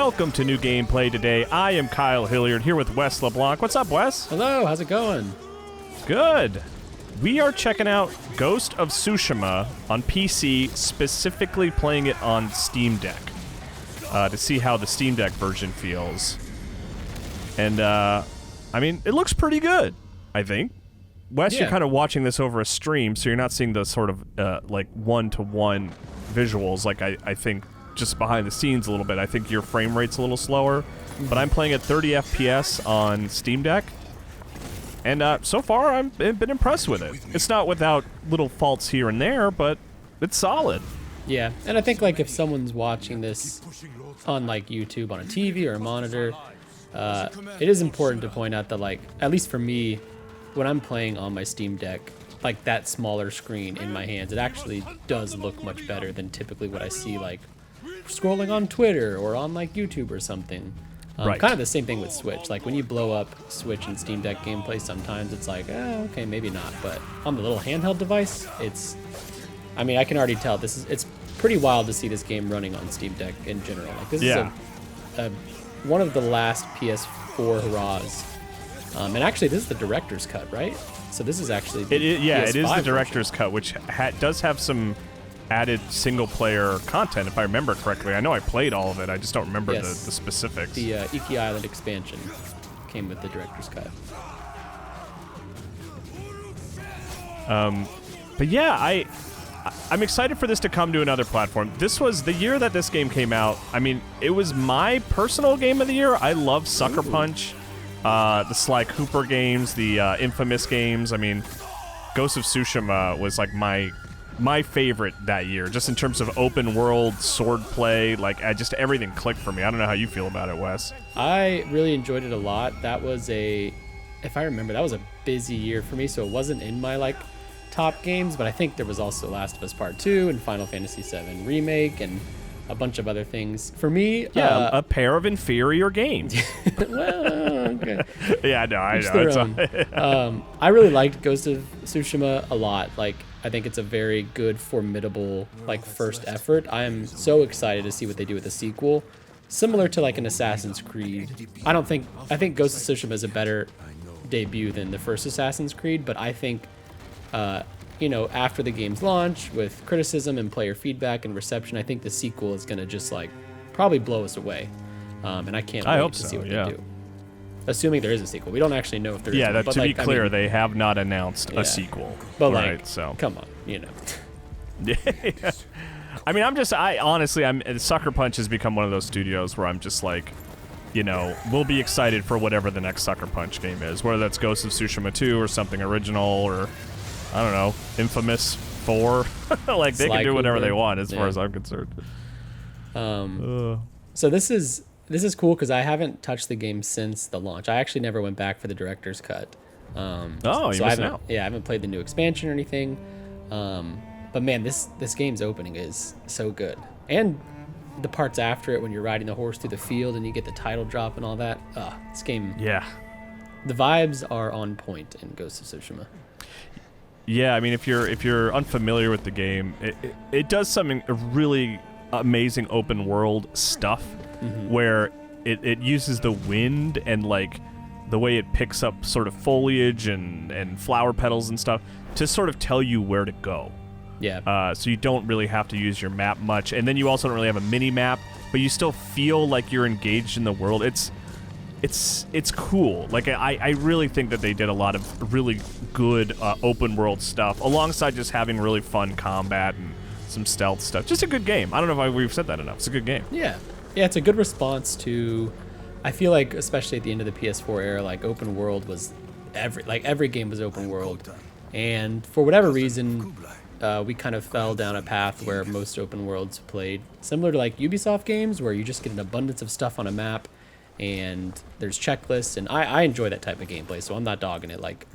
welcome to New Gameplay Today. I am Kyle Hilliard here with Wes LeBlanc. What's up, Wes? Hello, how's it going? Good. We are checking out Ghost of Tsushima on PC, specifically playing it on Steam Deck, to see how the Steam Deck version feels. And, I mean, it looks pretty good, I think. Wes, Yeah. you're kind of watching this over a stream, so you're not seeing the sort of, like, one-to-one visuals, like I think just behind the scenes a little bit. I think your frame rate's a little slower, but I'm playing at 30 FPS on Steam Deck. And so far, I've been impressed with it. It's not without little faults here and there, but it's solid. Yeah, and I think like if someone's watching this on like YouTube on a TV or a monitor, it is important to point out that like, at least for me, when I'm playing on my Steam Deck, like that smaller screen in my hands, it actually does look much better than typically what I see like scrolling on Twitter or on like YouTube or something. Right. Kind of the same thing with Switch. Like when you blow up Switch and Steam Deck gameplay, sometimes it's like, okay, maybe not. But on the little handheld device, I mean, I can already tell it's pretty wild to see this game running on Steam Deck in general. Like this is one of the last PS4 hurrahs. And actually, this is the director's cut, right? So this is actually the it is the director's version. cut, which does have some added single-player content, if I remember correctly. I know I played all of it. I just don't remember the specifics. The Iki Island expansion came with the director's cut. But yeah, I'm excited for this to come to another platform. This was the year that this game came out. I mean, it was my personal game of the year. I love Sucker Punch, the Sly Cooper games, the Infamous games. I mean, Ghost of Tsushima was like my favorite that year, just in terms of open world sword play. Like, just everything clicked for me. I don't know how you feel about it, Wes. I really enjoyed it a lot. That was if I remember, that was a busy year for me, so it wasn't in my like top games, but I think there was also Last of Us Part 2 and Final Fantasy VII Remake and a bunch of other things. For me, a pair of inferior games. well, okay. Yeah, no, I Each know. their own. I really liked Ghost of Tsushima a lot. Like, I think it's a very good, formidable, like, first effort. I am so excited to see what they do with the sequel. Similar to, like, an Assassin's Creed. I think Ghost of Tsushima is a better debut than the first Assassin's Creed, but I think, after the game's launch, with criticism and player feedback and reception, I think the sequel is going to just, like, probably blow us away. And I can't wait to see what they do. Assuming there is a sequel. We don't actually know if there is one. Yeah, to be clear, they have not announced a sequel. But right, so come on, Yeah. I mean, honestly, Sucker Punch has become one of those studios where I'm just like, we'll be excited for whatever the next Sucker Punch game is, whether that's Ghost of Tsushima 2 or something original or, I don't know, Infamous 4. Like, they can do whatever they want as far as I'm concerned. So this is cool because I haven't touched the game since the launch. I actually never went back for the director's cut. You missed out. Yeah, I haven't played the new expansion or anything. But man, this game's opening is so good. And the parts after it when you're riding the horse through the field and you get the title drop and all that. This game. Yeah. The vibes are on point in Ghost of Tsushima. Yeah, I mean, if you're unfamiliar with the game, it does something really amazing open world stuff. Mm-hmm. Where it uses the wind and like the way it picks up sort of foliage and flower petals and stuff to sort of tell you where to go. Yeah. So you don't really have to use your map much, and then you also don't really have a mini map, but you still feel like you're engaged in the world. It's cool. Like I really think that they did a lot of really good open world stuff alongside just having really fun combat and some stealth stuff. Just a good game. I don't know if we've said that enough. It's a good game. Yeah. Yeah, it's a good response to, I feel like, especially at the end of the PS4 era, like open world was every game was open world. And for whatever reason, we kind of fell down a path where most open worlds played similar to like Ubisoft games where you just get an abundance of stuff on a map and there's checklists. And I enjoy that type of gameplay, so I'm not dogging it. Like,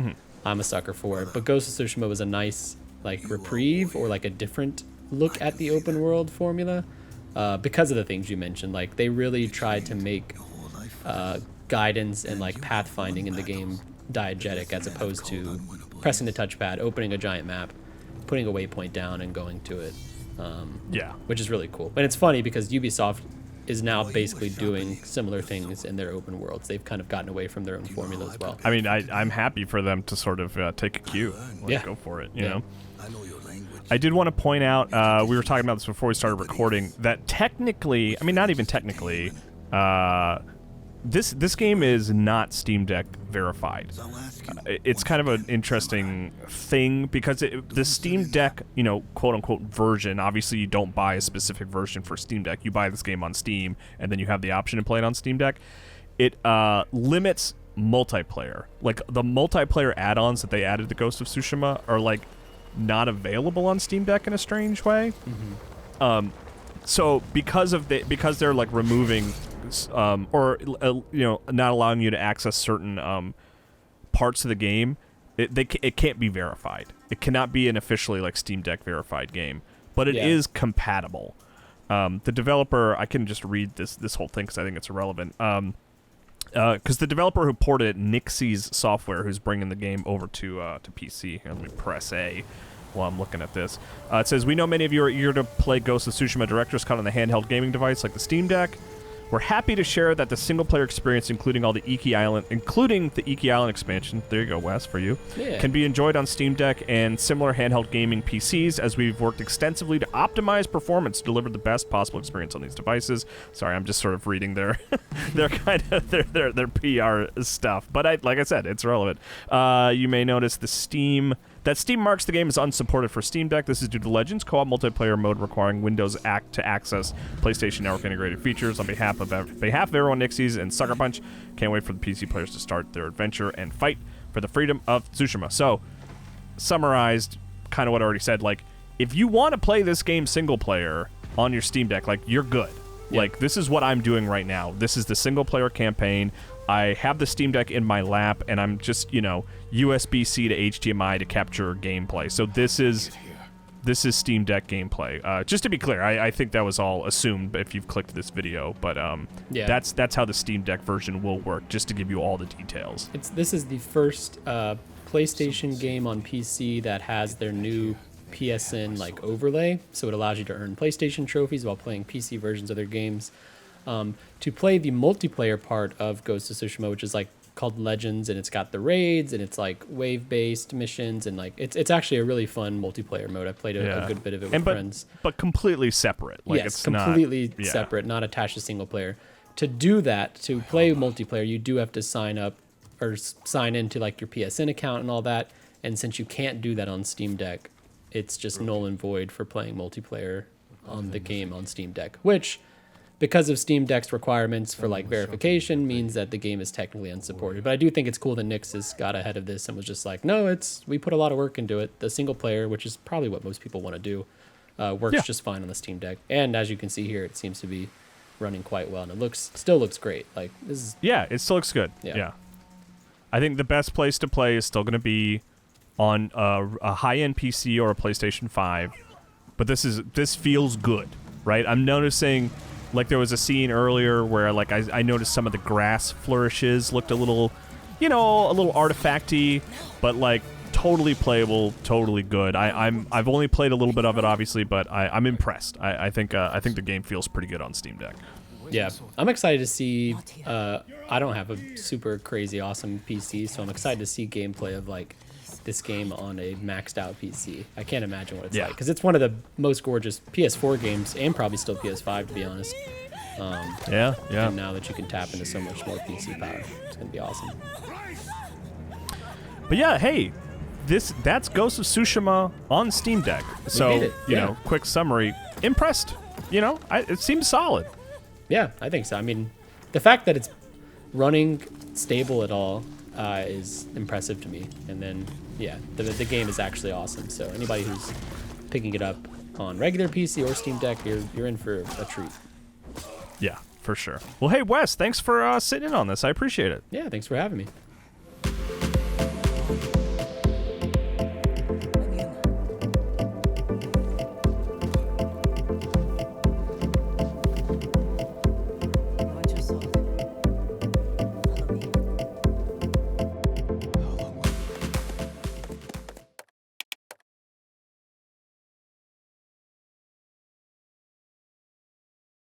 I'm a sucker for it. But Ghost of Tsushima was a nice like reprieve or like a different look at the open world formula. Because of the things you mentioned, like they really tried to make guidance and like pathfinding in the game diegetic as opposed to pressing the touchpad, opening a giant map, putting a waypoint down and going to it. Which is really cool. And it's funny because Ubisoft is now basically doing similar things in their open worlds. They've kind of gotten away from their own formula as well. I mean, I'm happy for them to sort of take a cue. Go for it, you know? I did want to point out, we were talking about this before we started recording, that technically, I mean, not even technically, this game is not Steam Deck verified. It's kind of an interesting thing because the Steam Deck, you know, quote-unquote version, obviously you don't buy a specific version for Steam Deck. You buy this game on Steam, and then you have the option to play it on Steam Deck. It limits multiplayer. Like, the multiplayer add-ons that they added to Ghost of Tsushima are, like, not available on Steam Deck in a strange way. So because they're, like, removing... you know, not allowing you to access certain parts of the game, it can't be verified. It cannot be an officially like Steam Deck verified game, but it is compatible. The developer, I can just read this whole thing because I think it's irrelevant. Because the developer who ported it, Nixie's Software, who's bringing the game over to PC. Here, let me press A while I'm looking at this. It says, "We know many of you are eager to play Ghost of Tsushima Director's Cut on the handheld gaming device like the Steam Deck. We're happy to share that the single-player experience, including the Iki Island expansion, there you go, Wes, for you, can be enjoyed on Steam Deck and similar handheld gaming PCs, as we've worked extensively to optimize performance to deliver the best possible experience on these devices." Sorry, I'm just sort of reading their their PR stuff, but like I said, it's relevant. You may notice that Steam marks the game as unsupported for Steam Deck. This is due to Legends co-op multiplayer mode requiring Windows to access PlayStation Network integrated features. On behalf of everyone, Nixies and Sucker Punch, can't wait for the PC players to start their adventure and fight for the freedom of Tsushima. So, summarized, kind of what I already said. Like, if you want to play this game single player on your Steam Deck, like, you're good. Yeah. Like, this is what I'm doing right now. This is the single player campaign. I have the Steam Deck in my lap, and I'm just, you know, USB-C to HDMI to capture gameplay. So this is Steam Deck gameplay. Just to be clear, I think that was all assumed if you've clicked this video, but that's how the Steam Deck version will work, just to give you all the details. This is the first PlayStation game on PC that has their new PSN like overlay, so it allows you to earn PlayStation trophies while playing PC versions of their games. To play the multiplayer part of Ghost of Tsushima, which is like called Legends, and it's got the raids, and it's like wave-based missions, and like it's actually a really fun multiplayer mode. I played a good bit of it with friends. But completely separate. Like, yes, it's completely separate, not attached to single player. To do that, to play multiplayer, you do have to sign up or sign into like your PSN account and all that. And since you can't do that on Steam Deck, it's just null and void for playing multiplayer on the game on Steam Deck, which, because of Steam Deck's requirements for like verification, means that the game is technically unsupported. But I do think it's cool that Nixis got ahead of this and was just like, no, we put a lot of work into it. The single player, which is probably what most people want to do, works just fine on the Steam Deck. And as you can see here, it seems to be running quite well, and it still looks great. Like, this is it still looks good. Yeah. I think the best place to play is still going to be on a high-end PC or a PlayStation 5. But this feels good, right? I'm noticing, like, there was a scene earlier where, like, I noticed some of the grass flourishes looked a little, a little artifacty, but, like, totally playable, totally good. I've only played a little bit of it, obviously, but I'm impressed. I think the game feels pretty good on Steam Deck. Yeah, I'm excited to see. I don't have a super crazy awesome PC, so I'm excited to see gameplay of like this game on a maxed out PC. I can't imagine what it's like, because it's one of the most gorgeous PS4 games, and probably still PS5, to be honest. And now that you can tap into so much more PC power, it's gonna be awesome. But yeah, hey, that's Ghost of Tsushima on Steam Deck. So quick summary: impressed. It seems solid. Yeah, I think so. I mean, the fact that it's running stable at all is impressive to me. And then, the game is actually awesome. So anybody who's picking it up on regular PC or Steam Deck, you're in for a treat. Yeah, for sure. Well, hey, Wes, thanks for sitting in on this. I appreciate it. Yeah, thanks for having me.